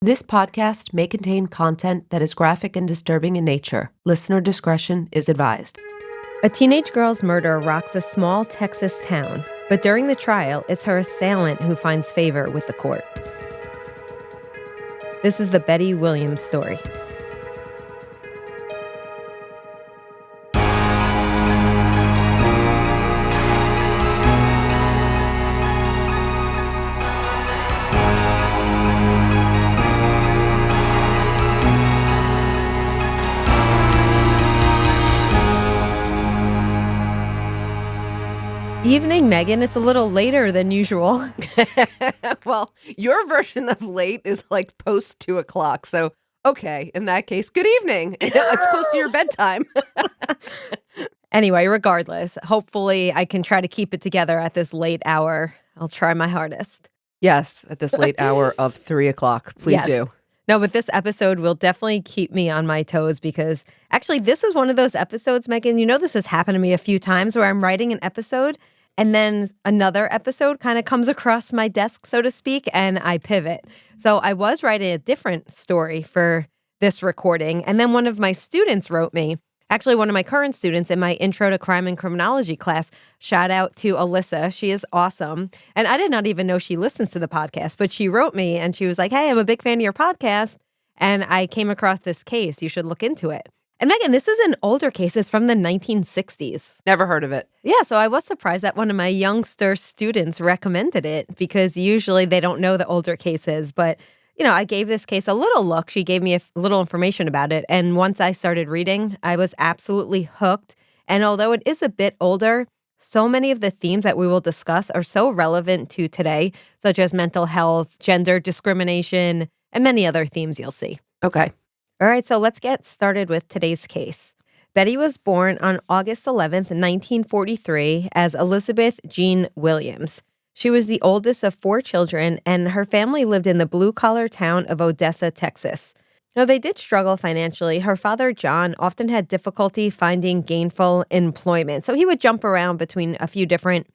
This podcast may contain content that is graphic and disturbing in nature. Listener discretion is advised. A teenage girl's murder rocks a small Texas town, but during the trial, it's her assailant who finds favor with the court. This is the Betty Williams story. Evening, Meghan. It's a little later than usual. Well, your version of late is like post 2 o'clock. So, okay, in that case, good evening. It's close to your bedtime. Anyway, regardless, hopefully I can try to keep it together at this late hour. I'll try my hardest. Yes, at this late hour of 3 o'clock. Please do. No, but this episode will definitely keep me on my toes because actually this is one of those episodes, Meghan, you know this has happened to me a few times where I'm writing an episode and then another episode kind of comes across my desk, so to speak, and I pivot. So I was writing a different story for this recording, and then one of my students wrote me, actually one of my current students in my Intro to Crime and Criminology class, shout out to Alyssa. She is awesome. And I did not even know she listens to the podcast, but she wrote me and she was like, hey, I'm a big fan of your podcast, and I came across this case. You should look into it. And Meghan, this is an older case. It's from the 1960s. Never heard of it. Yeah, so I was surprised that one of my youngster students recommended it because usually they don't know the older cases. But, you know, I gave this case a little look. She gave me a little information about it. And once I started reading, I was absolutely hooked. And although it is a bit older, so many of the themes that we will discuss are so relevant to today, such as mental health, gender discrimination, and many other themes you'll see. Okay. All right, so let's get started with today's case. Betty was born on August 11th, 1943, as Elizabeth Jean Williams. She was the oldest of 4 children, and her family lived in the blue-collar town of Odessa, Texas. Now, they did struggle financially. Her father, John, often had difficulty finding gainful employment, so he would jump around between a few different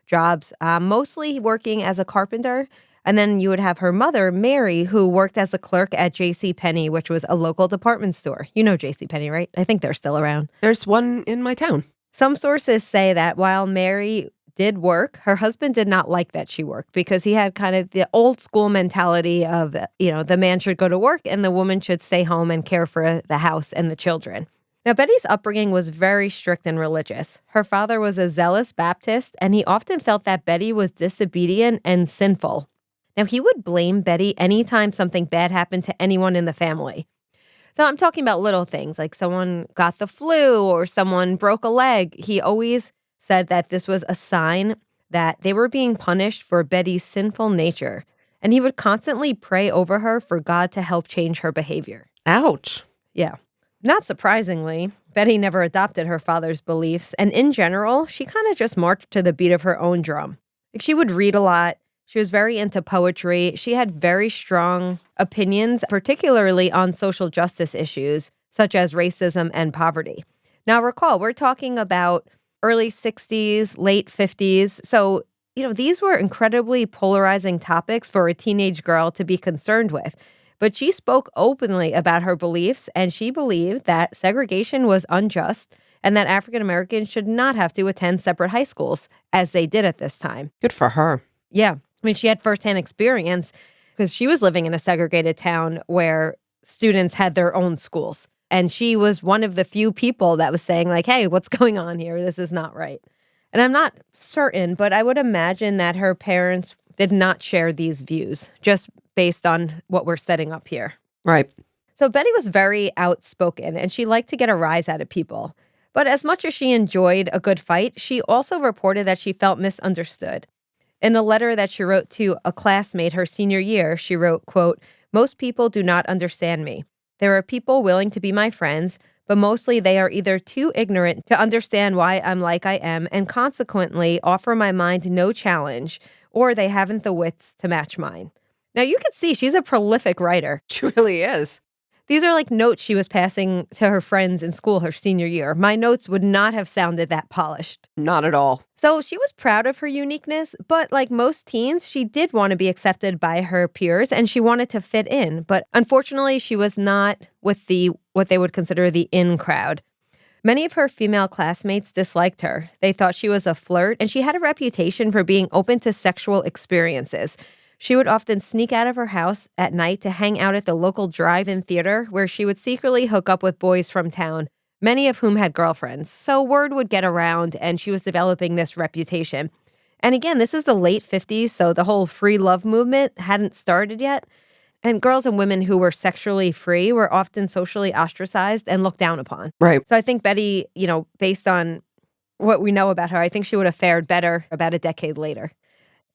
jobs, mostly working as a carpenter. And then you would have her mother, Mary, who worked as a clerk at JCPenney, which was a local department store. You know JCPenney, right? I think they're still around. There's one in my town. Some sources say that while Mary did work, her husband did not like that she worked because he had kind of the old school mentality of, you know, the man should go to work and the woman should stay home and care for the house and the children. Now, Betty's upbringing was very strict and religious. Her father was a zealous Baptist, and he often felt that Betty was disobedient and sinful. Now, he would blame Betty anytime something bad happened to anyone in the family. So I'm talking about little things like someone got the flu or someone broke a leg. He always said that this was a sign that they were being punished for Betty's sinful nature. And he would constantly pray over her for God to help change her behavior. Ouch. Yeah. Not surprisingly, Betty never adopted her father's beliefs. And in general, she kind of just marched to the beat of her own drum. Like she would read a lot. She was very into poetry. She had very strong opinions, particularly on social justice issues, such as racism and poverty. Now, recall, we're talking about early 60s, late 50s. So, you know, these were incredibly polarizing topics for a teenage girl to be concerned with. But she spoke openly about her beliefs, and she believed that segregation was unjust and that African Americans should not have to attend separate high schools, as they did at this time. Good for her. Yeah. I mean, she had firsthand experience because she was living in a segregated town where students had their own schools. And she was one of the few people that was saying like, hey, what's going on here? This is not right. And I'm not certain, but I would imagine that her parents did not share these views just based on what we're setting up here. Right. So Betty was very outspoken and she liked to get a rise out of people. But as much as she enjoyed a good fight, she also reported that she felt misunderstood. In a letter that she wrote to a classmate her senior year, she wrote, quote, "Most people do not understand me. There are people willing to be my friends, but mostly they are either too ignorant to understand why I'm like I am and consequently offer my mind no challenge, or they haven't the wits to match mine." Now, you can see she's a prolific writer. She really is. These are like notes she was passing to her friends in school her senior year. My notes would not have sounded that polished. Not at all. So she was proud of her uniqueness, but like most teens, she did want to be accepted by her peers and she wanted to fit in. But unfortunately, she was not with what they would consider the in crowd. Many of her female classmates disliked her. They thought she was a flirt, and she had a reputation for being open to sexual experiences. She would often sneak out of her house at night to hang out at the local drive-in theater where she would secretly hook up with boys from town, many of whom had girlfriends. So word would get around, and she was developing this reputation. And again, this is the late 50s, so the whole free love movement hadn't started yet. And girls and women who were sexually free were often socially ostracized and looked down upon. Right. So I think Betty, based on what we know about her, I think she would have fared better about a decade later.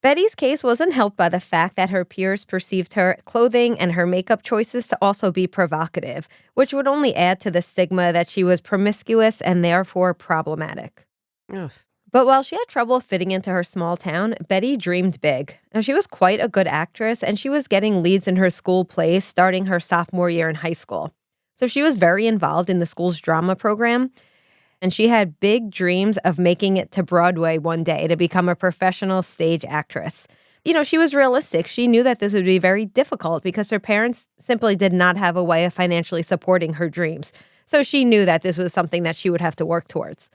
Betty's case wasn't helped by the fact that her peers perceived her clothing and her makeup choices to also be provocative, which would only add to the stigma that she was promiscuous and therefore problematic. Ugh. But while she had trouble fitting into her small town, Betty dreamed big. Now, she was quite a good actress, and she was getting leads in her school plays starting her sophomore year in high school. So she was very involved in the school's drama program, and she had big dreams of making it to Broadway one day to become a professional stage actress. She was realistic. She knew that this would be very difficult because her parents simply did not have a way of financially supporting her dreams. So she knew that this was something that she would have to work towards.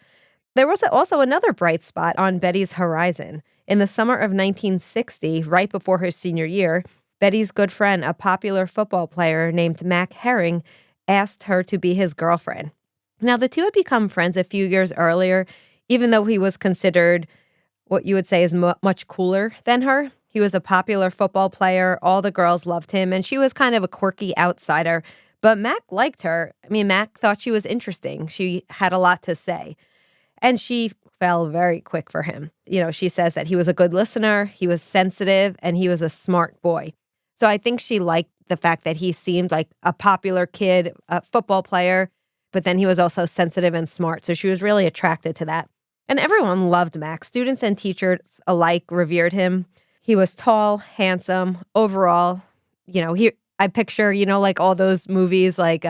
There was also another bright spot on Betty's horizon. In the summer of 1960, right before her senior year, Betty's good friend, a popular football player named Mac Herring, asked her to be his girlfriend. Now, the two had become friends a few years earlier, even though he was considered what you would say is much cooler than her. He was a popular football player. All the girls loved him, and she was kind of a quirky outsider. But Mac liked her. Mac thought she was interesting. She had a lot to say. And she fell very quick for him. She says that he was a good listener, he was sensitive, and he was a smart boy. So I think she liked the fact that he seemed like a popular kid, a football player, but then he was also sensitive and smart. So she was really attracted to that. And everyone loved Mac. Students and teachers alike revered him. He was tall, handsome, overall. I picture, like all those movies like,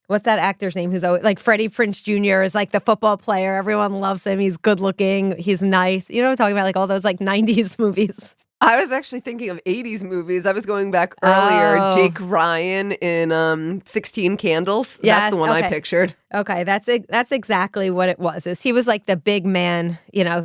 what's that actor's name who's always like Freddie Prinze Jr. is like the football player. Everyone loves him. He's good looking. He's nice. You know what I'm talking about? Like all those like 90s movies. I was actually thinking of 80s movies. I was going back earlier. Oh. Jake Ryan in 16 Candles. Yes, That's the one okay. I pictured. Okay, that's exactly what it was. He was like the big man,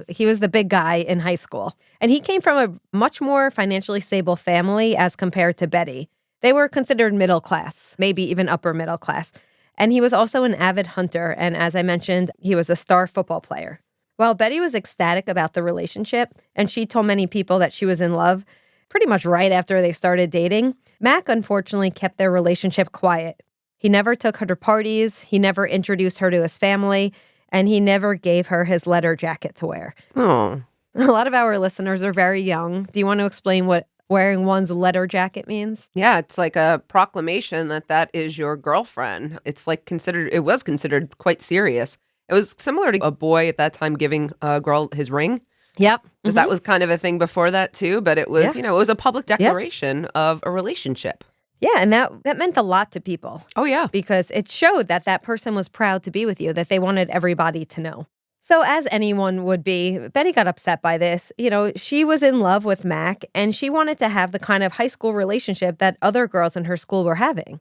he was the big guy in high school. And he came from a much more financially stable family as compared to Betty. They were considered middle class, maybe even upper middle class. And he was also an avid hunter. And as I mentioned, he was a star football player. While Betty was ecstatic about the relationship, and she told many people that she was in love pretty much right after they started dating, Mac unfortunately kept their relationship quiet. He never took her to parties, he never introduced her to his family, and he never gave her his letter jacket to wear. Oh. A lot of our listeners are very young. Do you want to explain what wearing one's letter jacket means? Yeah, it's like a proclamation that is your girlfriend. It's like it was considered quite serious. It was similar to a boy at that time giving a girl his ring. Yep. Because that was kind of a thing before that too. But it was, Yeah. it was a public declaration of a relationship. Yeah, and that meant a lot to people Oh, yeah. because it showed that person was proud to be with you, that they wanted everybody to know. So as anyone would be, Betty got upset by this. She was in love with Mac, and she wanted to have the kind of high school relationship that other girls in her school were having.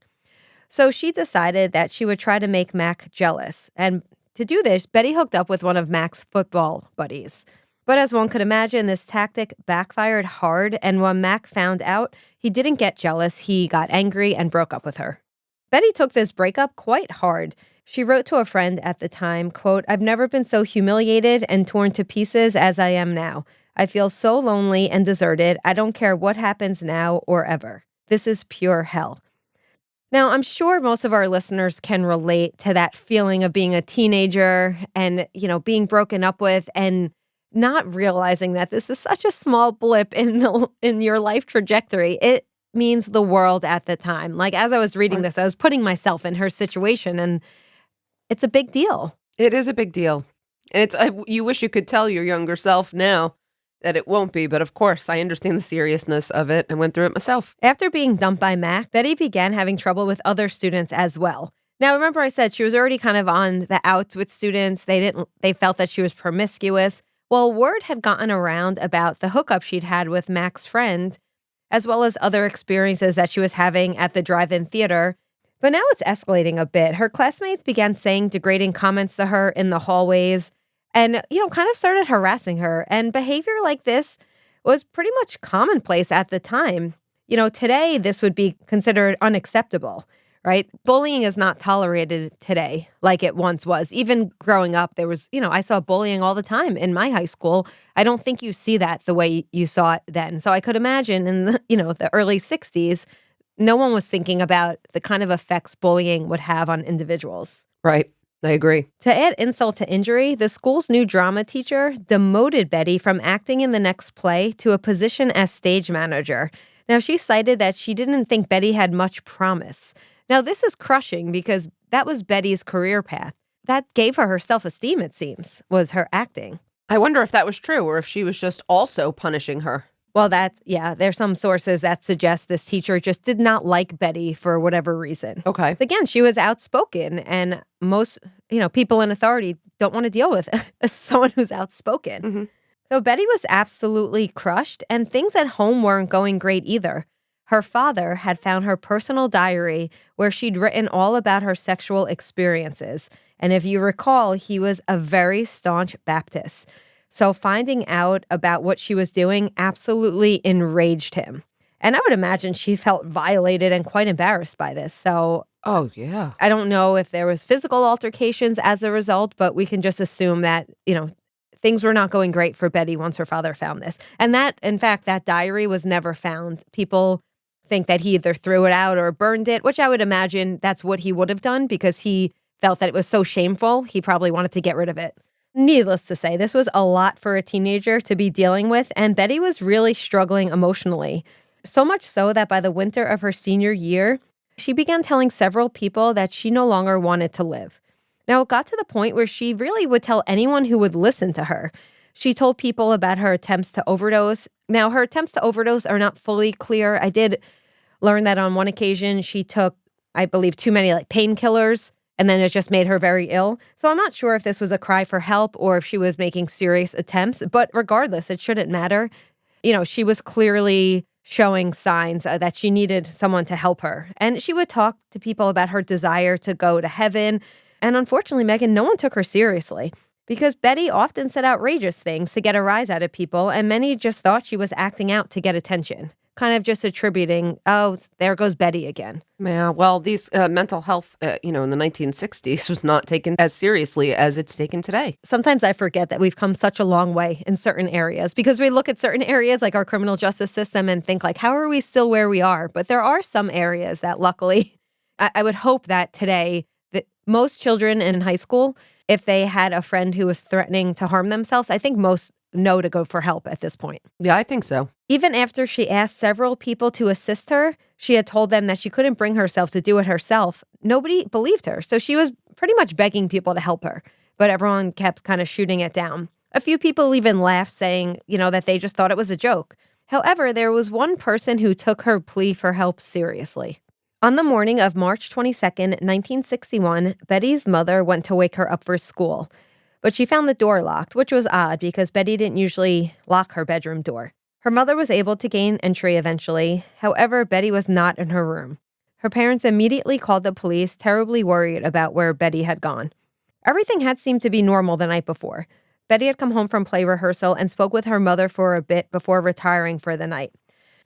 So she decided that she would try to make Mac jealous. And to do this, Betty hooked up with one of Mac's football buddies. But as one could imagine, this tactic backfired hard, and when Mac found out, he didn't get jealous, he got angry and broke up with her. Betty took this breakup quite hard. She wrote to a friend at the time, quote, "I've never been so humiliated and torn to pieces as I am now. I feel so lonely and deserted. I don't care what happens now or ever. This is pure hell." Now, I'm sure most of our listeners can relate to that feeling of being a teenager and, being broken up with and not realizing that this is such a small blip in your life trajectory. It means the world at the time. Like, as I was reading this, I was putting myself in her situation, and it's a big deal. It is a big deal. And you wish you could tell your younger self now that it won't be, but of course, I understand the seriousness of it and went through it myself. After being dumped by Mac, Betty began having trouble with other students as well. Now, remember I said she was already kind of on the outs with students. They felt that she was promiscuous. Well, word had gotten around about the hookup she'd had with Mac's friend, as well as other experiences that she was having at the drive-in theater. But now it's escalating a bit. Her classmates began saying degrading comments to her in the hallways and, kind of started harassing her. And behavior like this was pretty much commonplace at the time. Today this would be considered unacceptable, right? Bullying is not tolerated today like it once was. Even growing up, there was, I saw bullying all the time in my high school. I don't think you see that the way you saw it then. So I could imagine in the early 60s, no one was thinking about the kind of effects bullying would have on individuals. Right. I agree. To add insult to injury, the school's new drama teacher demoted Betty from acting in the next play to a position as stage manager. Now, she cited that she didn't think Betty had much promise. Now, this is crushing because that was Betty's career path. That gave her self-esteem, it seems, was her acting. I wonder if that was true or if she was just also punishing her. Well, there's some sources that suggest this teacher just did not like Betty for whatever reason. Okay. Again, she was outspoken, and most, people in authority don't want to deal with someone who's outspoken. Mm-hmm. So Betty was absolutely crushed, and things at home weren't going great either. Her father had found her personal diary where she'd written all about her sexual experiences. And if you recall, he was a very staunch Baptist. So finding out about what she was doing absolutely enraged him. And I would imagine she felt violated and quite embarrassed by this. So oh, yeah. I don't know if there was physical altercations as a result, but we can just assume that, things were not going great for Betty once her father found this. And in fact, that diary was never found. People think that he either threw it out or burned it, which I would imagine that's what he would have done because he felt that it was so shameful, he probably wanted to get rid of it. Needless to say, this was a lot for a teenager to be dealing with, and Betty was really struggling emotionally. So much so that by the winter of her senior year, she began telling several people that she no longer wanted to live. Now, it got to the point where she really would tell anyone who would listen to her. She told people about her attempts to overdose. Now, her attempts to overdose are not fully clear. I did learn that on one occasion she took, I believe, too many painkillers, and then it just made her very ill. So I'm not sure if this was a cry for help or if she was making serious attempts. But regardless, it shouldn't matter. She was clearly showing signs that she needed someone to help her. And she would talk to people about her desire to go to heaven. And unfortunately, Meghan, no one took her seriously because Betty often said outrageous things to get a rise out of people. And many just thought she was acting out to get attention. Kind of just attributing, oh, there goes Betty again. Yeah, well, these mental health, in the 1960s was not taken as seriously as it's taken today. Sometimes I forget that we've come such a long way in certain areas because we look at certain areas like our criminal justice system and think how are we still where we are? But there are some areas that luckily, I would hope that today, that most children in high school, if they had a friend who was threatening to harm themselves, I think most know to go for help at this point. Yeah, I think so. Even after she asked several people to assist her, she had told them that she couldn't bring herself to do it herself. Nobody believed her. So she was pretty much begging people to help her, but everyone kept kind of shooting it down. A few people even laughed, saying, that they just thought it was a joke. However, there was one person who took her plea for help seriously. On the morning of March 22nd, 1961, Betty's mother went to wake her up for school. But she found the door locked, which was odd because Betty didn't usually lock her bedroom door. Her mother was able to gain entry eventually. However, Betty was not in her room. Her parents immediately called the police, terribly worried about where Betty had gone. Everything had seemed to be normal the night before. Betty had come home from play rehearsal and spoke with her mother for a bit before retiring for the night.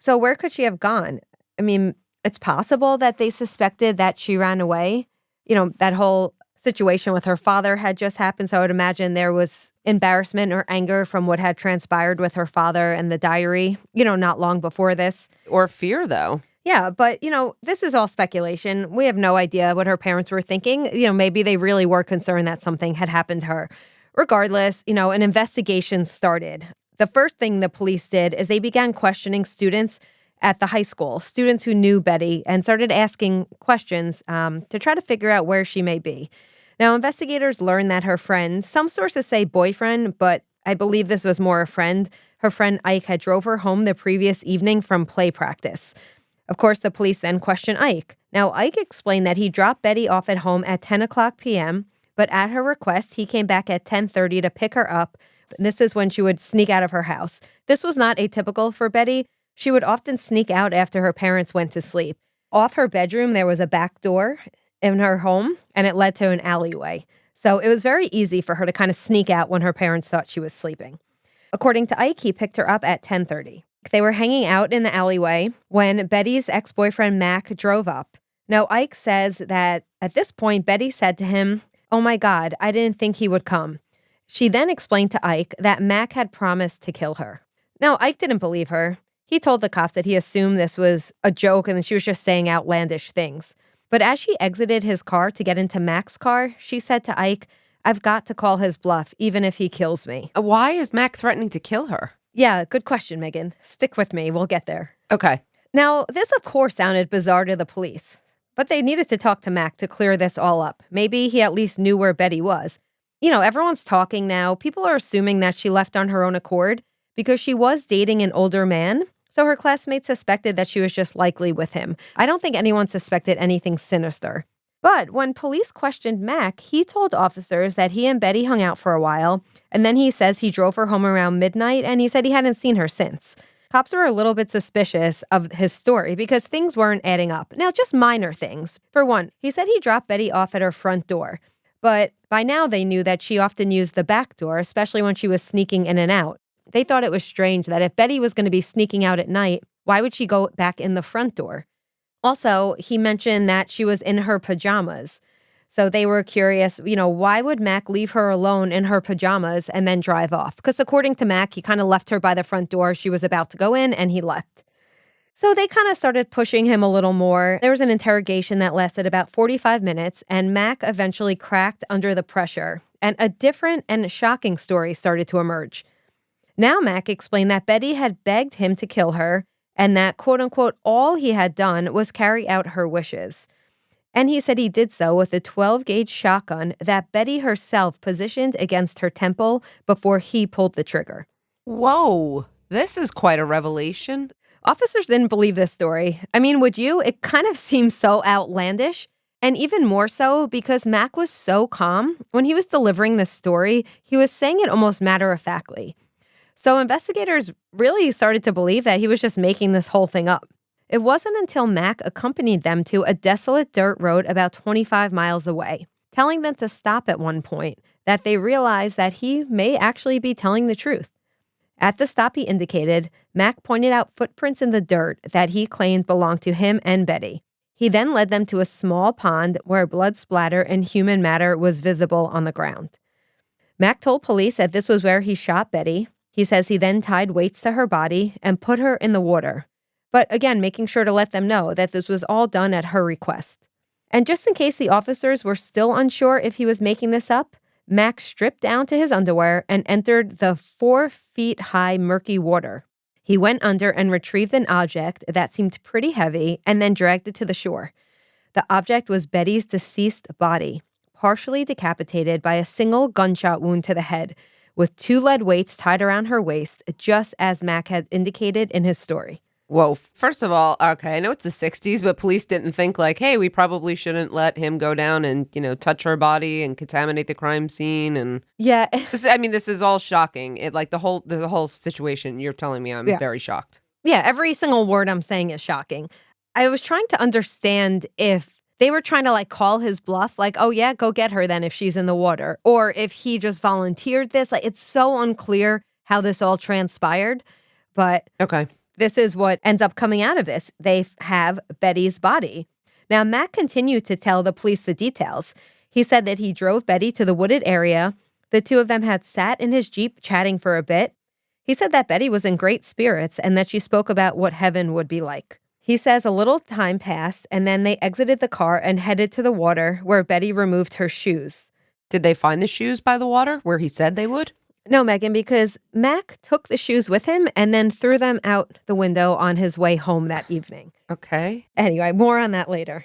So where could she have gone? I mean, it's possible that they suspected that she ran away. That whole situation with her father had just happened, so I would imagine there was embarrassment or anger from what had transpired with her father and the diary, not long before this. Or fear, though. Yeah, but, this is all speculation. We have no idea what her parents were thinking. Maybe they really were concerned that something had happened to her. Regardless, an investigation started. The first thing the police did is they began questioning students at the high school, students who knew Betty, and started asking questions to try to figure out where she may be. Now, investigators learned that her friend, some sources say boyfriend, but I believe this was more a friend. Her friend Ike had drove her home the previous evening from play practice. Of course, the police then questioned Ike. Now, Ike explained that he dropped Betty off at home at 10 o'clock p.m., but at her request, he came back at 10:30 to pick her up. This is when she would sneak out of her house. This was not atypical for Betty. She would often sneak out after her parents went to sleep. Off her bedroom, there was a back door in her home, and it led to an alleyway. So it was very easy for her to kind of sneak out when her parents thought she was sleeping. According to Ike, he picked her up at 10:30. They were hanging out in the alleyway when Betty's ex-boyfriend Mac drove up. Now, Ike says that at this point, Betty said to him, "Oh my God, I didn't think he would come." She then explained to Ike that Mac had promised to kill her. Now, Ike didn't believe her. He told the cops that he assumed this was a joke and that she was just saying outlandish things. But as she exited his car to get into Mac's car, she said to Ike, "I've got to call his bluff, even if he kills me." Why is Mac threatening to kill her? Yeah, good question, Meghan. Stick with me. We'll get there. Okay. Now, this, of course, sounded bizarre to the police, but they needed to talk to Mac to clear this all up. Maybe he at least knew where Betty was. You know, everyone's talking now. People are assuming that she left on her own accord because she was dating an older man, so her classmates suspected that she was just likely with him. I don't think anyone suspected anything sinister. But when police questioned Mac, he told officers that he and Betty hung out for a while, and then he says he drove her home around midnight, and he said he hadn't seen her since. Cops were a little bit suspicious of his story because things weren't adding up. Now, just minor things. For one, he said he dropped Betty off at her front door, but by now they knew that she often used the back door, especially when she was sneaking in and out. They thought it was strange that if Betty was going to be sneaking out at night, why would she go back in the front door? Also, he mentioned that she was in her pajamas. So they were curious, why would Mac leave her alone in her pajamas and then drive off? Because according to Mac, he kind of left her by the front door. She was about to go in and he left. So they kind of started pushing him a little more. There was an interrogation that lasted about 45 minutes, and Mac eventually cracked under the pressure. And a different and shocking story started to emerge. Now Mac explained that Betty had begged him to kill her, and that, quote unquote, all he had done was carry out her wishes. And he said he did so with a 12-gauge shotgun that Betty herself positioned against her temple before he pulled the trigger. Whoa, this is quite a revelation. Officers didn't believe this story. I mean, would you? It kind of seems so outlandish. And even more so because Mac was so calm. When he was delivering this story, he was saying it almost matter-of-factly. So investigators really started to believe that he was just making this whole thing up. It wasn't until Mac accompanied them to a desolate dirt road about 25 miles away, telling them to stop at one point, that they realized that he may actually be telling the truth. At the stop he indicated, Mac pointed out footprints in the dirt that he claimed belonged to him and Betty. He then led them to a small pond where blood splatter and human matter was visible on the ground. Mac told police that this was where he shot Betty. He says he then tied weights to her body and put her in the water. But again, making sure to let them know that this was all done at her request. And just in case the officers were still unsure if he was making this up, Mac stripped down to his underwear and entered the 4-feet-high murky water. He went under and retrieved an object that seemed pretty heavy and then dragged it to the shore. The object was Betty's deceased body, partially decapitated by a single gunshot wound to the head, with 2 lead weights tied around her waist, just as Mac had indicated in his story. Whoa. First of all, okay, I know it's the 60s, but police didn't think like, hey, we probably shouldn't let him go down and, touch her body and contaminate the crime scene. And yeah, this is all shocking. It like the whole situation. You're telling me I'm very shocked. Yeah, every single word I'm saying is shocking. I was trying to understand if they were trying to call his bluff, oh yeah, go get her then if she's in the water, or if he just volunteered this. It's so unclear how this all transpired, but okay. This is what ends up coming out of this. They have Betty's body. Now, Mac continued to tell the police the details. He said that he drove Betty to the wooded area. The two of them had sat in his Jeep chatting for a bit. He said that Betty was in great spirits and that she spoke about what heaven would be like. He says a little time passed, and then they exited the car and headed to the water where Betty removed her shoes. Did they find the shoes by the water where he said they would? No, Meghan, because Mac took the shoes with him and then threw them out the window on his way home that evening. Okay. Anyway, more on that later.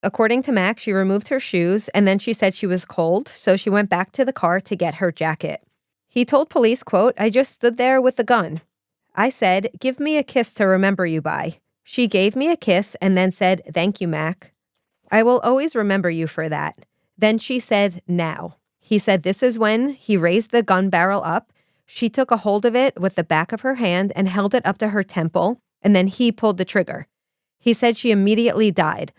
According to Mac, she removed her shoes, and then she said she was cold, so she went back to the car to get her jacket. He told police, quote, "I just stood there with the gun. I said, 'Give me a kiss to remember you by.' She gave me a kiss and then said, 'Thank you, Mac. I will always remember you for that.' Then she said, 'Now.' He said this is when he raised the gun barrel up. She took a hold of it with the back of her hand and held it up to her temple, and then he pulled the trigger. He said she immediately died.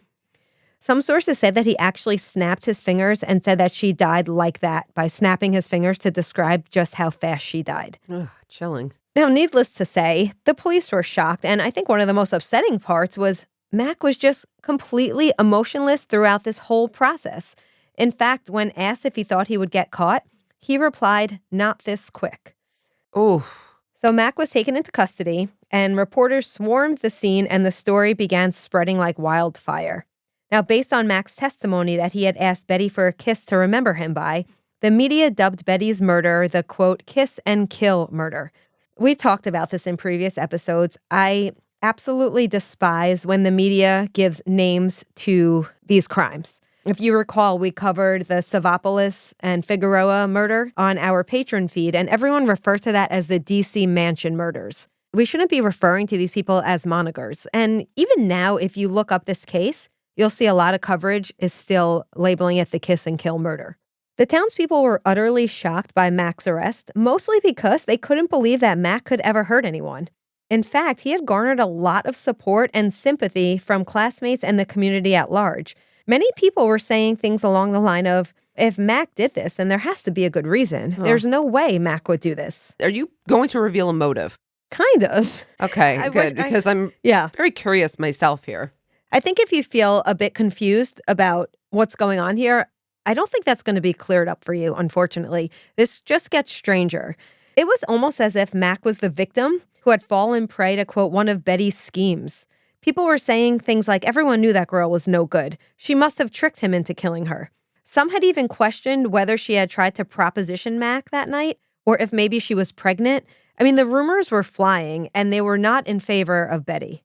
Some sources said that he actually snapped his fingers and said that she died like that by snapping his fingers to describe just how fast she died." Ugh, chilling. Now, needless to say, the police were shocked, and I think one of the most upsetting parts was Mac was just completely emotionless throughout this whole process. In fact, when asked if he thought he would get caught, he replied, "Not this quick." Oh, So Mac was taken into custody, and reporters swarmed the scene, and the story began spreading like wildfire. Now, based on Mac's testimony that he had asked Betty for a kiss to remember him by, the media dubbed Betty's murder the, quote, "kiss and kill murder." We talked about this in previous episodes. I absolutely despise when the media gives names to these crimes. If you recall, we covered the Savopoulos and Figueroa murder on our Patreon feed, and everyone refers to that as the DC Mansion murders. We shouldn't be referring to these people as monikers. And even now, if you look up this case, you'll see a lot of coverage is still labeling it the kiss and kill murder. The townspeople were utterly shocked by Mac's arrest, mostly because they couldn't believe that Mac could ever hurt anyone. In fact, he had garnered a lot of support and sympathy from classmates and the community at large. Many people were saying things along the line of, if Mac did this, then there has to be a good reason. There's no way Mac would do this. are you going to reveal a motive? Kind of. Okay, good, because I'm very curious myself here. I think if you feel a bit confused about what's going on here, I don't think that's going to be cleared up for you, unfortunately. This just gets stranger. It was almost as if Mac was the victim who had fallen prey to, quote, one of Betty's schemes. People were saying things like, everyone knew that girl was no good. She must have tricked him into killing her. Some had even questioned whether she had tried to proposition Mac that night, or if maybe she was pregnant. I mean, the rumors were flying, and they were not in favor of Betty.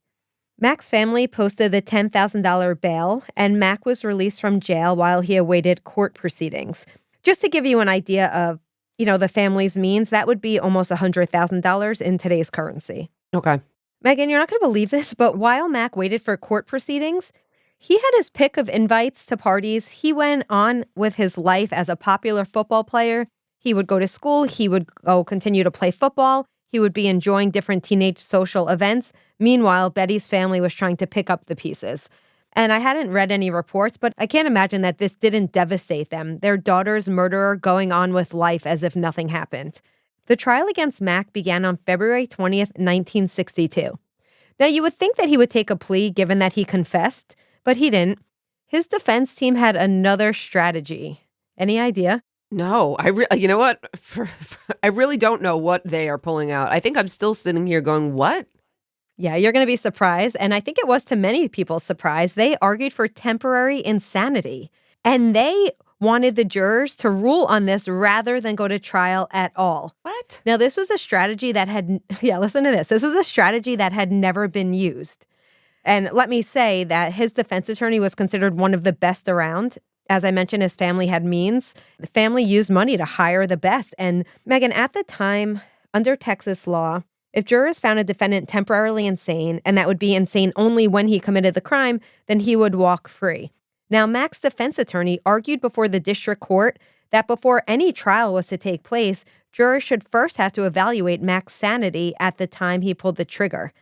Mac's family posted the $10,000 bail, and Mac was released from jail while he awaited court proceedings. Just to give you an idea of, the family's means, that would be almost $100,000 in today's currency. Okay. Meghan, you're not going to believe this, but while Mac waited for court proceedings, he had his pick of invites to parties. He went on with his life as a popular football player. He would go to school. He would go continue to play football. He would be enjoying different teenage social events. Meanwhile, Betty's family was trying to pick up the pieces. And I hadn't read any reports, but I can't imagine that this didn't devastate them. Their daughter's murderer going on with life as if nothing happened. The trial against Mac began on February 20th, 1962. Now, you would think that he would take a plea given that he confessed, but he didn't. His defense team had another strategy. Any idea? No, you know what? I really don't know what they are pulling out. I think I'm still sitting here going, what? Yeah, you're going to be surprised. And I think it was to many people's surprise. They argued for temporary insanity. And they wanted the jurors to rule on this rather than go to trial at all. What? Now, this was a strategy that listen to this. This was a strategy that had never been used. And let me say that his defense attorney was considered one of the best around. As I mentioned, his family had means. The family used money to hire the best. And Meghan, at the time, under Texas law, if jurors found a defendant temporarily insane, and that would be insane only when he committed the crime, then he would walk free. Now, Mac's defense attorney argued before the district court that before any trial was to take place, jurors should first have to evaluate Mac's sanity at the time he pulled the trigger.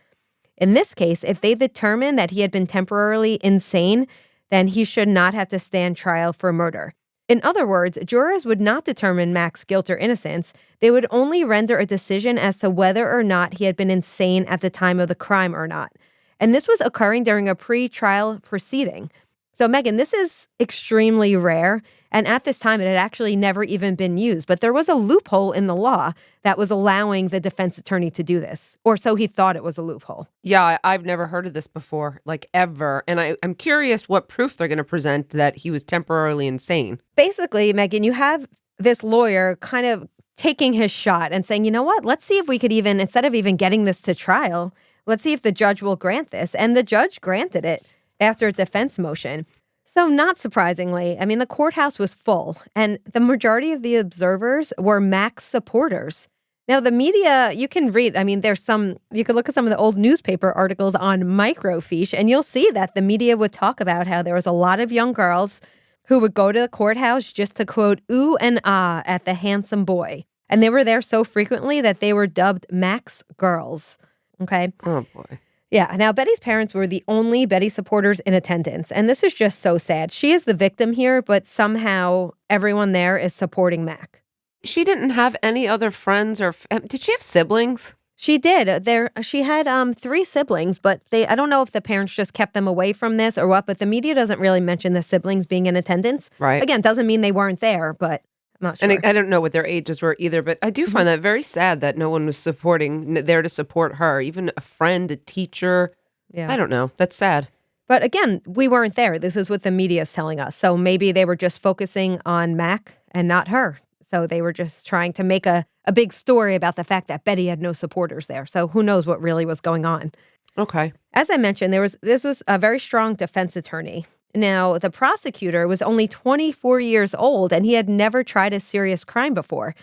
In this case, if they determined that he had been temporarily insane, then he should not have to stand trial for murder. In other words, jurors would not determine Mac's guilt or innocence. They would only render a decision as to whether or not he had been insane at the time of the crime or not. And this was occurring during a pre-trial proceeding. So, Meghan, this is extremely rare. And at this time, it had actually never even been used. But there was a loophole in the law that was allowing the defense attorney to do this. Or so he thought it was a loophole. Yeah, I've never heard of this before, like ever. And I'm curious what proof they're going to present that he was temporarily insane. Basically, Meghan, you have this lawyer kind of taking his shot and saying, you know what, let's see if we could even, instead of even getting this to trial, let's see if the judge will grant this. And the judge granted it after a defense motion. So, not surprisingly, I mean, the courthouse was full, and the majority of the observers were Mac's supporters. Now, the media, you can read, I mean, you could look at some of the old newspaper articles on microfiche, and you'll see that the media would talk about how there was a lot of young girls who would go to the courthouse just to quote, ooh and ah at the handsome boy. And they were there so frequently that they were dubbed Mac's girls. Okay. Oh, boy. Yeah. Now, Betty's parents were the only Betty supporters in attendance. And this is just so sad. She is the victim here, but somehow everyone there is supporting Mac. She didn't have any other friends or did she have siblings? She did. She had 3 siblings, but I don't know if the parents just kept them away from this or what, but the media doesn't really mention the siblings being in attendance. Right. Again, doesn't mean they weren't there, but I'm not sure. And I don't know what their ages were either, but I do find that very sad that no one was there to support her, even a friend, a teacher. Yeah. I don't know. That's sad. But again, we weren't there. This is what the media is telling us. So maybe they were just focusing on Mac and not her. So they were just trying to make a big story about the fact that Betty had no supporters there. So who knows what really was going on. Okay. As I mentioned, this was a very strong defense attorney. Now, the prosecutor was only 24 years old, and he had never tried a serious crime before.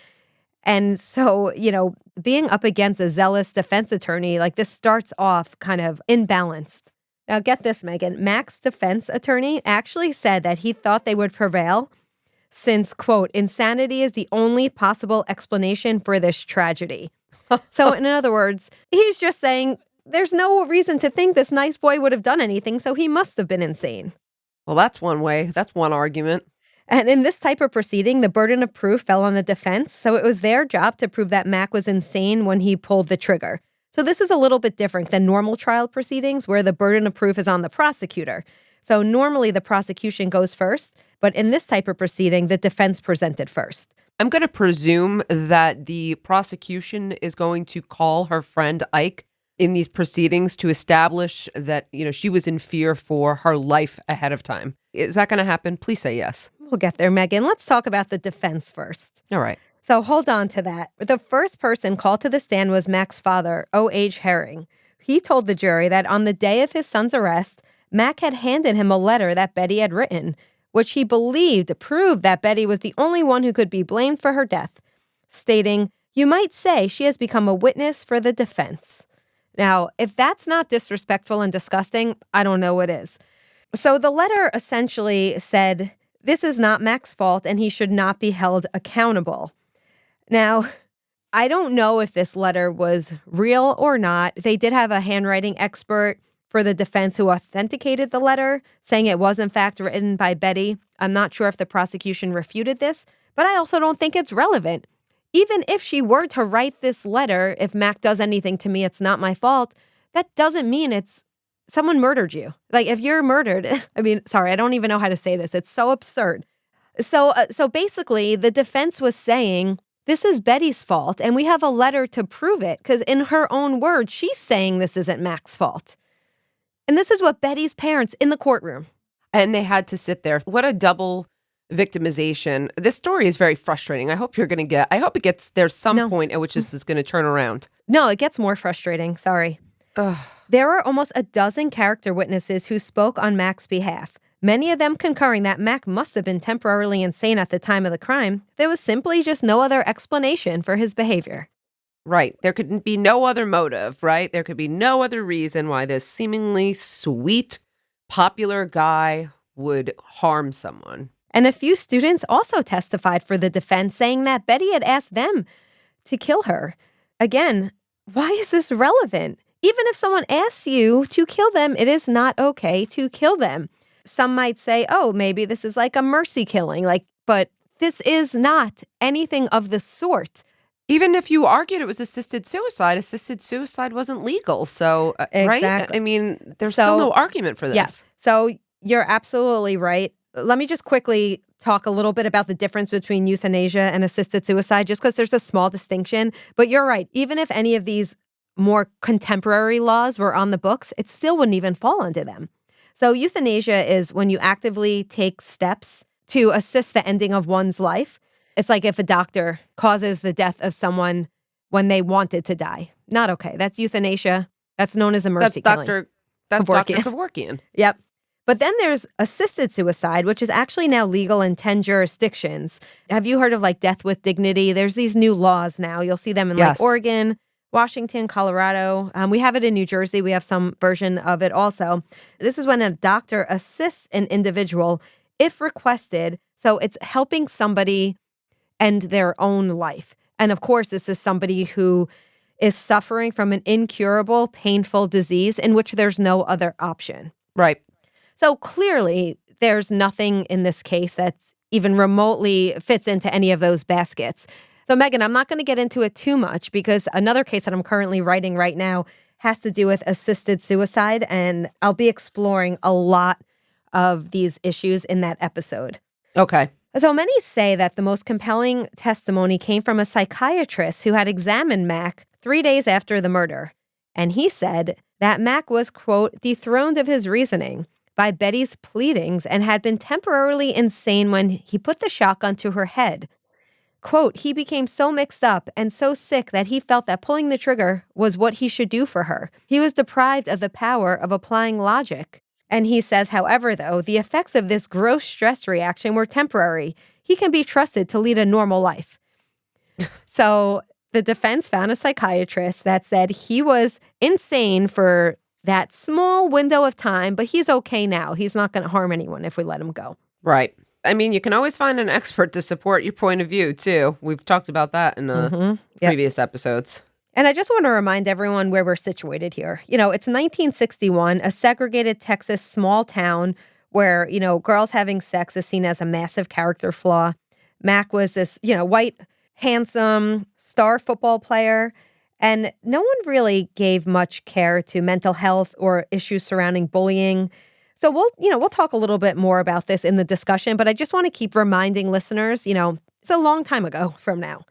And so, being up against a zealous defense attorney, like this starts off kind of imbalanced. Now, get this, Meghan. Mac's defense attorney actually said that he thought they would prevail since, quote, insanity is the only possible explanation for this tragedy. So, in other words, he's just saying there's no reason to think this nice boy would have done anything, so he must have been insane. Well, that's one way. That's one argument. And in this type of proceeding, the burden of proof fell on the defense, so it was their job to prove that Mac was insane when he pulled the trigger. So this is a little bit different than normal trial proceedings where the burden of proof is on the prosecutor. So normally the prosecution goes first, but in this type of proceeding, the defense presented first. I'm going to presume that the prosecution is going to call her friend Ike in these proceedings to establish that, she was in fear for her life ahead of time. Is that going to happen? Please say yes. We'll get there, Meghan. Let's talk about the defense first. All right. So hold on to that. The first person called to the stand was Mac's father, O.H. Herring. He told the jury that on the day of his son's arrest, Mac had handed him a letter that Betty had written, which he believed proved that Betty was the only one who could be blamed for her death, stating, "You might say she has become a witness for the defense." Now, if that's not disrespectful and disgusting, I don't know what is. So the letter essentially said, this is not Mac's fault and he should not be held accountable. Now, I don't know if this letter was real or not. They did have a handwriting expert for the defense who authenticated the letter, saying it was in fact written by Betty. I'm not sure if the prosecution refuted this, but I also don't think it's relevant. Even if she were to write this letter, if Mac does anything to me, it's not my fault, that doesn't mean it's someone murdered you. Like if you're murdered, sorry, I don't even know how to say this. It's so absurd. So basically the defense was saying, this is Betty's fault and we have a letter to prove it because in her own words, she's saying this isn't Mac's fault. And this is what Betty's parents in the courtroom. And they had to sit there. What a double victimization. This story is very frustrating. I hope it gets there's some point at which this is going to turn around. No, it gets more frustrating. Sorry. Ugh. There were almost a dozen character witnesses who spoke on Mac's behalf, many of them concurring that Mac must have been temporarily insane at the time of the crime. There was simply just no other explanation for his behavior. Right. There could be no other motive, right? There could be no other reason why this seemingly sweet, popular guy would harm someone. And a few students also testified for the defense, saying that Betty had asked them to kill her. Again, why is this relevant? Even if someone asks you to kill them, it is not okay to kill them. Some might say, oh, maybe this is like a mercy killing, but this is not anything of the sort. Even if you argued it was assisted suicide wasn't legal. So, exactly. Right? There's still no argument for this. Yeah. So you're absolutely right. Let me just quickly talk a little bit about the difference between euthanasia and assisted suicide, just because there's a small distinction. But you're right. Even if any of these more contemporary laws were on the books, it still wouldn't even fall under them. So euthanasia is when you actively take steps to assist the ending of one's life. It's like if a doctor causes the death of someone when they wanted to die. Not okay. That's euthanasia. That's known as a mercy killing. That's Dr. Kevorkian. Yep. But then there's assisted suicide, which is actually now legal in 10 jurisdictions. Have you heard of like death with dignity? There's these new laws now. You'll see them in like Yes. Oregon, Washington, Colorado. We have it in New Jersey. We have some version of it also. This is when a doctor assists an individual if requested. So it's helping somebody end their own life. And of course, this is somebody who is suffering from an incurable, painful disease in which there's no other option. Right. So clearly, there's nothing in this case that's even remotely fits into any of those baskets. So Meghan, I'm not going to get into it too much because another case that I'm currently writing right now has to do with assisted suicide, and I'll be exploring a lot of these issues in that episode. Okay. So many say that the most compelling testimony came from a psychiatrist who had examined Mac 3 days after the murder. And he said that Mac was, quote, dethroned of his reasoning by Betty's pleadings and had been temporarily insane when he put the shotgun to her head. Quote, he became so mixed up and so sick that he felt that pulling the trigger was what he should do for her. He was deprived of the power of applying logic. And he says, however, though, the effects of this gross stress reaction were temporary. He can be trusted to lead a normal life. So the defense found a psychiatrist that said he was insane for that small window of time, but he's okay now. He's not going to harm anyone if we let him go. Right. I mean, you can always find an expert to support your point of view, too. We've talked about that in previous episodes. And I just want to remind everyone where we're situated here. You know, it's 1961, a segregated Texas small town where, you know, girls having sex is seen as a massive character flaw. Mac was this, you know, white, handsome star football player. And no one really gave much care to mental health or issues surrounding bullying. So we'll talk a little bit more about this in the discussion, but I just want to keep reminding listeners, you know, it's a long time ago from now.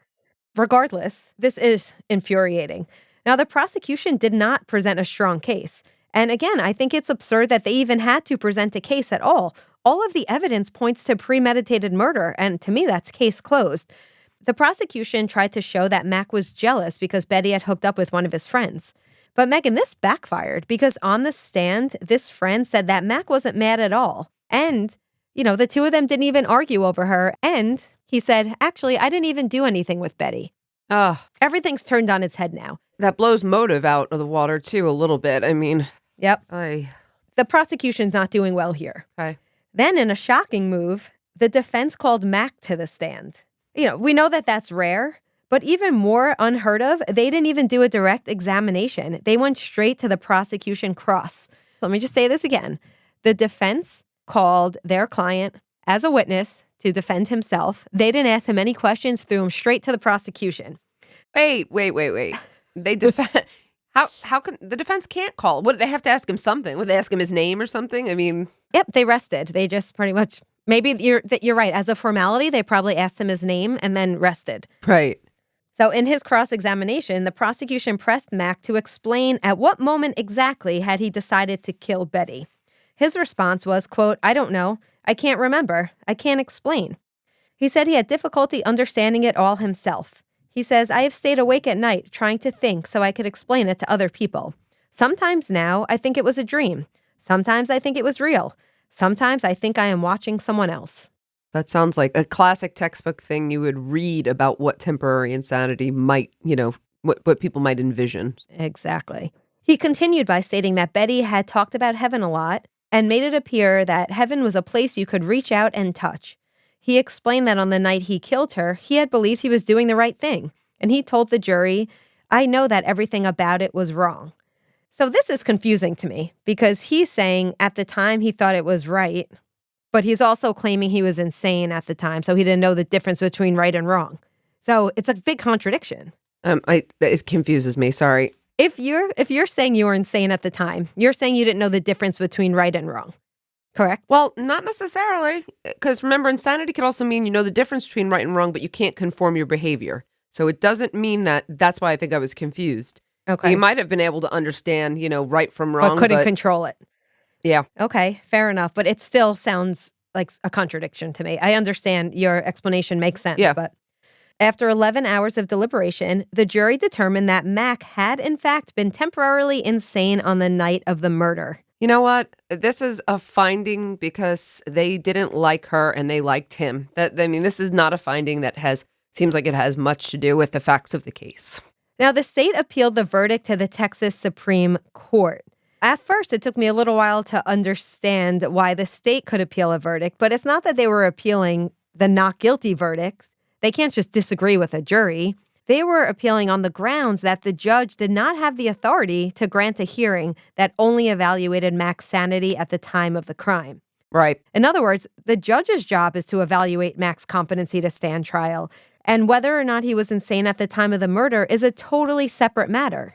Regardless, this is infuriating. Now, the prosecution did not present a strong case. And again, I think it's absurd that they even had to present a case at all. All of the evidence points to premeditated murder, and to me, that's case closed. The prosecution tried to show that Mac was jealous because Betty had hooked up with one of his friends. But Meghan, this backfired because on the stand, this friend said that Mac wasn't mad at all. And, you know, the two of them didn't even argue over her. And he said, actually, I didn't even do anything with Betty. Everything's turned on its head now. That blows motive out of the water, too, a little bit. I mean, Yep. The prosecution's not doing well here. Okay. Then, in a shocking move, the defense called Mac to the stand. You know, we know that that's rare, but even more unheard of, they didn't even do a direct examination. They went straight to the prosecution cross. Let me just say this again. The defense called their client as a witness to defend himself. They didn't ask him any questions, threw him straight to the prosecution. Wait. They defend. How can the defense can't call? What, they have to ask him something? Would they ask him his name or something? I mean, Yep, they rested. They just pretty much, maybe you're right. As a formality, they probably asked him his name and then rested. right. So in his cross-examination, the prosecution pressed Mac to explain at what moment exactly had he decided to kill Betty. His response was, quote, I don't know. I can't remember. I can't explain. He said he had difficulty understanding it all himself. He says, I have stayed awake at night trying to think so I could explain it to other people. Sometimes now I think it was a dream. Sometimes I think it was real. Sometimes I think I am watching someone else. That sounds like a classic textbook thing you would read about what temporary insanity might, you know, what people might envision. Exactly. He continued by stating that Betty had talked about heaven a lot and made it appear that heaven was a place you could reach out and touch. He explained that on the night he killed her, he had believed he was doing the right thing. And he told the jury, I know that everything about it was wrong. So this is confusing to me because he's saying at the time he thought it was right, but he's also claiming he was insane at the time, so he didn't know the difference between right and wrong. So it's a big contradiction. It confuses me. Sorry. If you're saying you were insane at the time, you're saying you didn't know the difference between right and wrong, correct? Well, not necessarily, because remember, insanity could also mean you know the difference between right and wrong, but you can't conform your behavior. So it doesn't mean that. That's why I think I was confused. Okay. You might have been able to understand, you know, right from wrong, but couldn't control it. Yeah. Okay, fair enough. But it still sounds like a contradiction to me. I understand your explanation makes sense. Yeah. But after 11 hours of deliberation, the jury determined that Mac had, in fact, been temporarily insane on the night of the murder. You know what? This is a finding because they didn't like her and they liked him. This is not a finding that seems like it has much to do with the facts of the case. Now, the state appealed the verdict to the Texas Supreme Court. At first, it took me a little while to understand why the state could appeal a verdict, but it's not that they were appealing the not guilty verdicts. They can't just disagree with a jury. They were appealing on the grounds that the judge did not have the authority to grant a hearing that only evaluated Mac's sanity at the time of the crime. Right. In other words, the judge's job is to evaluate Mac's competency to stand trial, and whether or not he was insane at the time of the murder is a totally separate matter.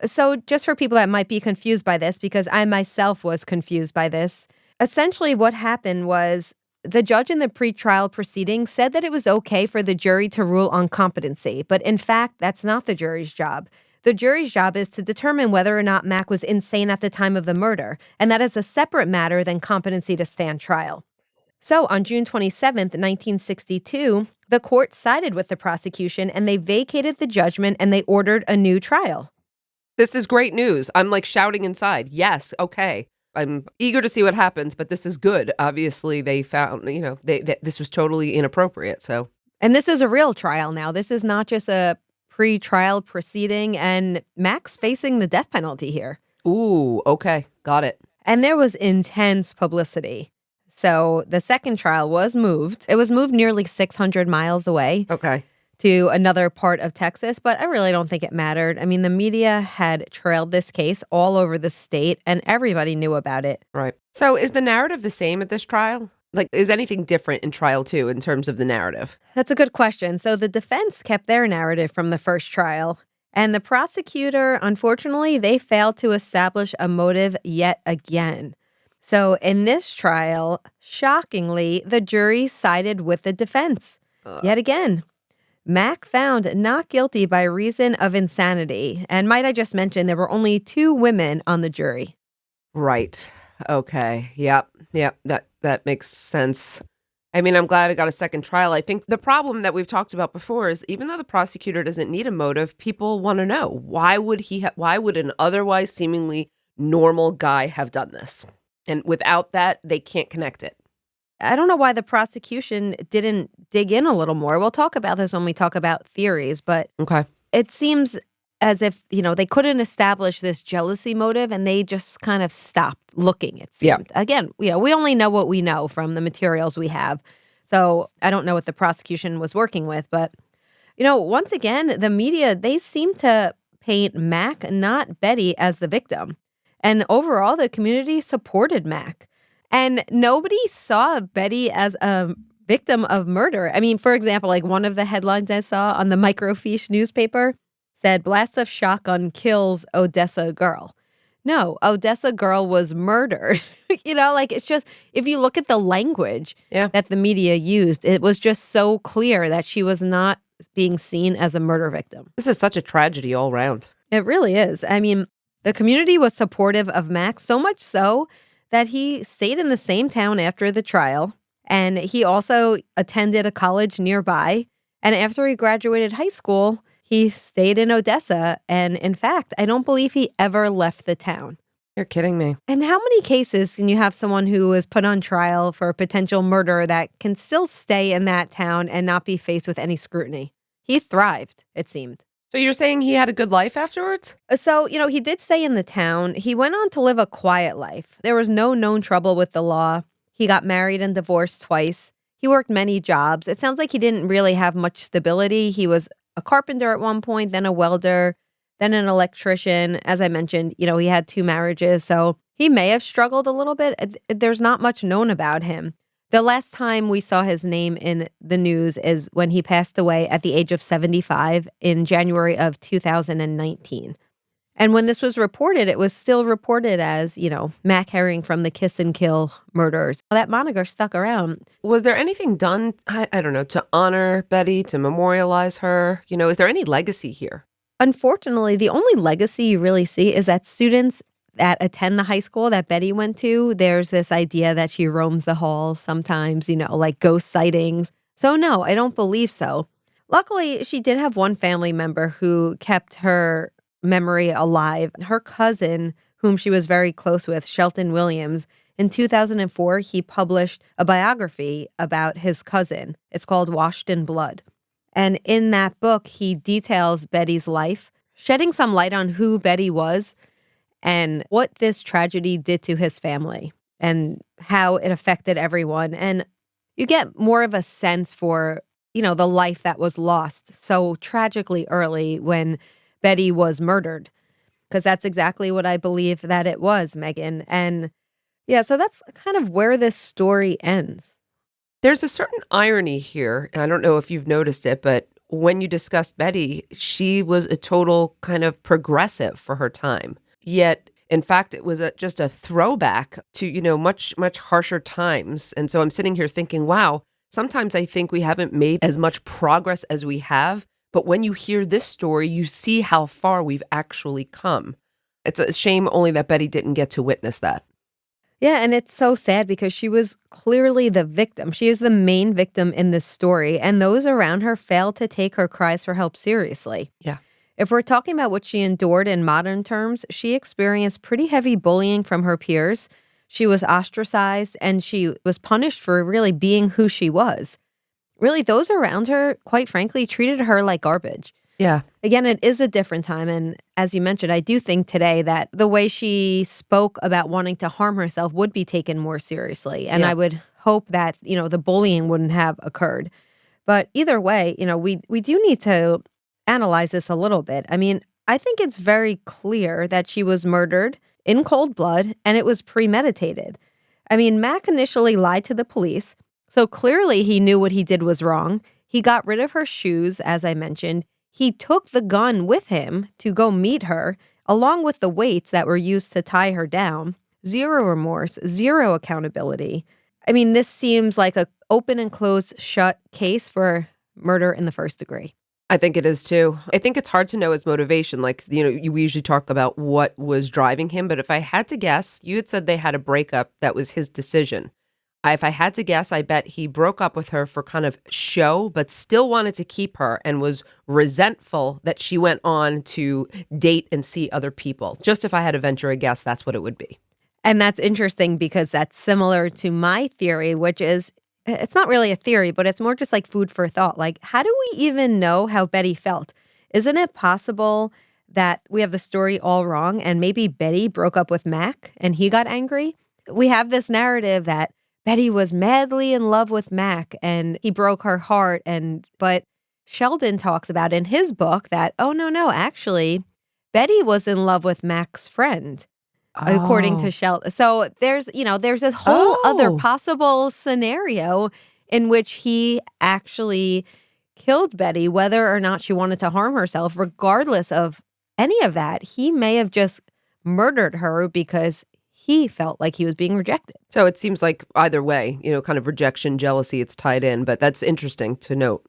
So just for people that might be confused by this, because I myself was confused by this, essentially what happened was the judge in the pretrial proceedings said that it was okay for the jury to rule on competency, but in fact, that's not the jury's job. The jury's job is to determine whether or not Mac was insane at the time of the murder, and that is a separate matter than competency to stand trial. So on June 27th, 1962, the court sided with the prosecution and they vacated the judgment and they ordered a new trial. This is great news. I'm like shouting inside. Yes, okay. I'm eager to see what happens, but this is good. Obviously, they found, this was totally inappropriate. So, and this is a real trial now. This is not just a pre-trial proceeding, and Mac's facing the death penalty here. Ooh, okay. Got it. And there was intense publicity. So the second trial was moved. It was moved nearly 600 miles away. Okay. To another part of Texas, but I really don't think it mattered. I mean, the media had trailed this case all over the state, and everybody knew about it. Right. So is the narrative the same at this trial? Like, is anything different in trial two in terms of the narrative? That's a good question. So the defense kept their narrative from the first trial, and the prosecutor, unfortunately, they failed to establish a motive yet again. So in this trial, shockingly, the jury sided with the defense. Yet again. Mac found not guilty by reason of insanity. And might I just mention, there were only 2 women on the jury. Right. Okay. Yep. That makes sense. I mean, I'm glad I got a second trial. I think the problem that we've talked about before is even though the prosecutor doesn't need a motive, people want to know why would why would an otherwise seemingly normal guy have done this? And without that, they can't connect it. I don't know why the prosecution didn't dig in a little more. We'll talk about this when we talk about theories, but okay. It seems as if, they couldn't establish this jealousy motive and they just kind of stopped looking, it seemed. Yeah. Again, we only know what we know from the materials we have. So I don't know what the prosecution was working with, but, once again, the media, they seem to paint Mac, not Betty, as the victim. And overall, the community supported Mac. And nobody saw Betty as a victim of murder. I mean, for example, like one of the headlines I saw on the Microfiche newspaper said, "Blast of shotgun kills Odessa girl." No, Odessa girl was murdered. It's just, if you look at the language that the media used, it was just so clear that she was not being seen as a murder victim. This is such a tragedy all around. It really is. I mean, the community was supportive of Max, so much so that he stayed in the same town after the trial, and he also attended a college nearby. And after he graduated high school, he stayed in Odessa. And in fact, I don't believe he ever left the town. You're kidding me. And how many cases can you have someone who was put on trial for a potential murder that can still stay in that town and not be faced with any scrutiny? He thrived, it seemed. So you're saying he had a good life afterwards? So, he did stay in the town. He went on to live a quiet life. There was no known trouble with the law. He got married and divorced twice. He worked many jobs. It sounds like he didn't really have much stability. He was a carpenter at one point, then a welder, then an electrician. As I mentioned, he had 2 marriages, so he may have struggled a little bit. There's not much known about him. The last time we saw his name in the news is when he passed away at the age of 75 in January of 2019. And when this was reported, it was still reported as, Mac Herring from the Kiss and Kill murders. That moniker stuck around. Was there anything done, I don't know, to honor Betty, to memorialize her? Is there any legacy here? Unfortunately, the only legacy you really see is that students that attend the high school that Betty went to, there's this idea that she roams the halls sometimes, like ghost sightings. So no, I don't believe so. Luckily, she did have one family member who kept her memory alive. Her cousin, whom she was very close with, Shelton Williams, in 2004, he published a biography about his cousin. It's called Washed in Blood. And in that book, he details Betty's life, shedding some light on who Betty was and what this tragedy did to his family and how it affected everyone. And you get more of a sense for, the life that was lost so tragically early when Betty was murdered, because that's exactly what I believe that it was, Meghan. And yeah, so that's kind of where this story ends. There's a certain irony here. I don't know if you've noticed it, but when you discussed Betty, she was a total kind of progressive for her time. Yet, in fact, it was just a throwback to, much, much harsher times. And so I'm sitting here thinking, wow, sometimes I think we haven't made as much progress as we have. But when you hear this story, you see how far we've actually come. It's a shame only that Betty didn't get to witness that. Yeah, and it's so sad because she was clearly the victim. She is the main victim in this story, and those around her failed to take her cries for help seriously. Yeah. If we're talking about what she endured in modern terms, she experienced pretty heavy bullying from her peers. She was ostracized, and she was punished for really being who she was. Really, those around her, quite frankly, treated her like garbage. Yeah. Again, it is a different time. And as you mentioned, I do think today that the way she spoke about wanting to harm herself would be taken more seriously. And I would hope that, the bullying wouldn't have occurred. But either way, we do need to analyze this a little bit. I mean, I think it's very clear that she was murdered in cold blood and it was premeditated. I mean, Mac initially lied to the police. So clearly he knew what he did was wrong. He got rid of her shoes, as I mentioned. He took the gun with him to go meet her, along with the weights that were used to tie her down. Zero remorse, zero accountability. I mean, this seems like an open and closed shut case for murder in the first degree. I think it is too. I think it's hard to know his motivation. Like, we usually talk about what was driving him. But if I had to guess, you had said they had a breakup. That was his decision. If I had to guess, I bet he broke up with her for kind of show, but still wanted to keep her and was resentful that she went on to date and see other people. Just if I had to venture a guess, that's what it would be. And that's interesting because that's similar to my theory, which is, it's not really a theory, but it's more just like food for thought. Like, how do we even know how Betty felt? Isn't it possible that we have the story all wrong and maybe Betty broke up with Mac and he got angry? We have this narrative that Betty was madly in love with Mac and he broke her heart. But Sheldon talks about in his book that, oh, no, actually, Betty was in love with Mac's friend, according to Sheldon. So there's a whole other possible scenario in which he actually killed Betty, whether or not she wanted to harm herself. Regardless of any of that, he may have just murdered her because he felt like he was being rejected. So it seems like either way, kind of rejection, jealousy, it's tied in. But that's interesting to note.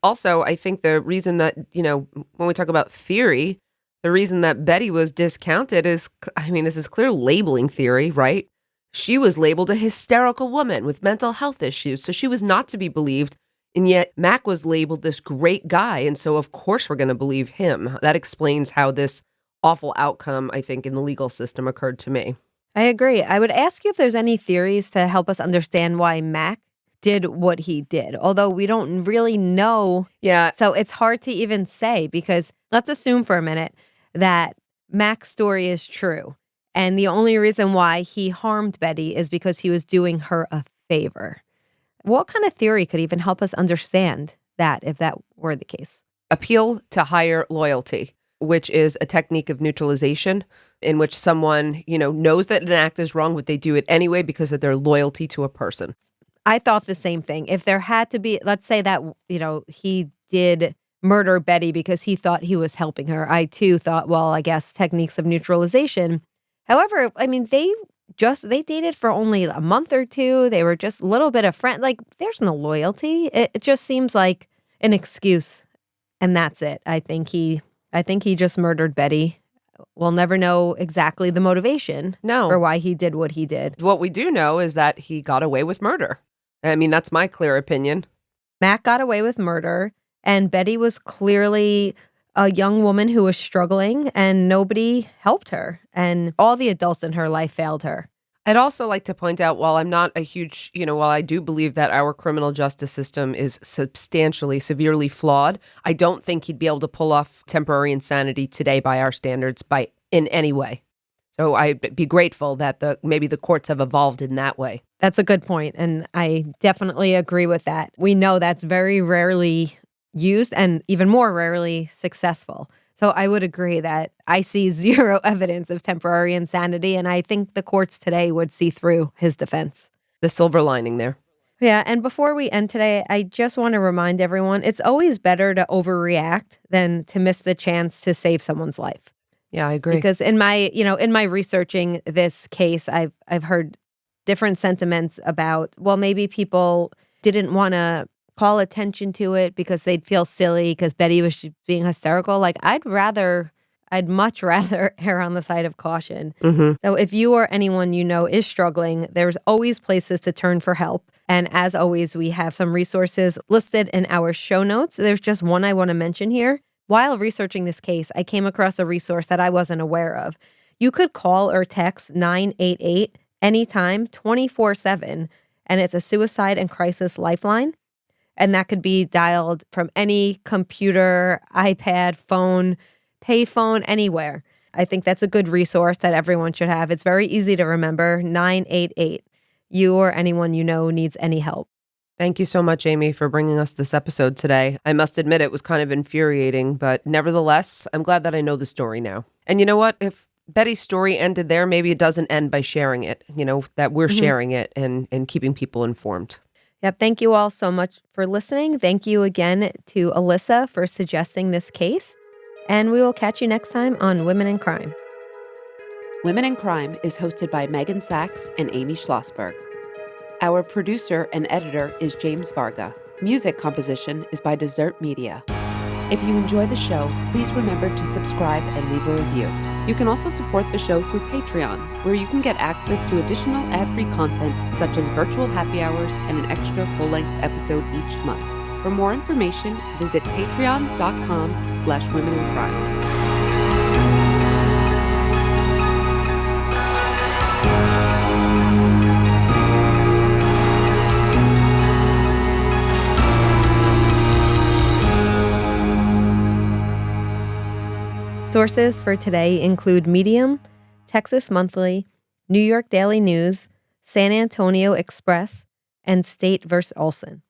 Also, I think the reason that, when we talk about theory, the reason that Betty was discounted is, this is clear labeling theory, right? She was labeled a hysterical woman with mental health issues. So she was not to be believed. And yet Mac was labeled this great guy. And so, of course, we're going to believe him. That explains how this awful outcome, I think, in the legal system occurred to me. I agree. I would ask you if there's any theories to help us understand why Mac did what he did, although we don't really know. Yeah. So it's hard to even say because let's assume for a minute that Mac's story is true. And the only reason why he harmed Betty is because he was doing her a favor. What kind of theory could even help us understand that if that were the case? Appeal to higher loyalty, which is a technique of neutralization in which someone, knows that an act is wrong, but they do it anyway because of their loyalty to a person. I thought the same thing. If there had to be, let's say that, he did murder Betty because he thought he was helping her. I too thought, well, I guess techniques of neutralization. However, they dated for only a month or two. They were just a little bit of friend. Like, there's no loyalty. It just seems like an excuse. And that's it. I think he just murdered Betty. We'll never know exactly the motivation for why he did what he did. What we do know is that he got away with murder. That's my clear opinion. Mac got away with murder, and Betty was clearly a young woman who was struggling and nobody helped her. And all the adults in her life failed her. I'd also like to point out, while I'm not a huge, while I do believe that our criminal justice system is substantially, severely flawed, I don't think he'd be able to pull off temporary insanity today by our standards in any way. So I'd be grateful that maybe the courts have evolved in that way. That's a good point, and I definitely agree with that. We know that's very rarely used and even more rarely successful. So I would agree that I see zero evidence of temporary insanity, and I think the courts today would see through his defense. The silver lining there. Yeah, and before we end today, I just want to remind everyone, it's always better to overreact than to miss the chance to save someone's life. Yeah, I agree. Because in my researching this case, I've heard different sentiments about, well, maybe people didn't want to call attention to it because they'd feel silly because Betty was being hysterical. Like, I'd much rather err on the side of caution. Mm-hmm. So if you or anyone you know is struggling, there's always places to turn for help. And as always, we have some resources listed in our show notes. There's just one I want to mention here. While researching this case, I came across a resource that I wasn't aware of. You could call or text 988 anytime, 24/7, and it's a suicide and crisis lifeline. And that could be dialed from any computer, iPad, phone, payphone, anywhere. I think that's a good resource that everyone should have. It's very easy to remember, 988. You or anyone you know needs any help. Thank you so much, Amy, for bringing us this episode today. I must admit it was kind of infuriating, but nevertheless, I'm glad that I know the story now. And you know what? If Betty's story ended there, maybe it doesn't end by sharing it, that we're sharing it and keeping people informed. Yep. Thank you all so much for listening. Thank you again to Alyssa for suggesting this case. And we will catch you next time on Women in Crime. Women in Crime is hosted by Meghan Sachs and Amy Shlosberg. Our producer and editor is James Varga. Music composition is by Desert Media. If you enjoy the show, please remember to subscribe and leave a review. You can also support the show through Patreon, where you can get access to additional ad-free content such as virtual happy hours and an extra full-length episode each month. For more information, visit patreon.com/womenincrime. Sources for today include Medium, Texas Monthly, New York Daily News, San Antonio Express, and State vs. Olsen.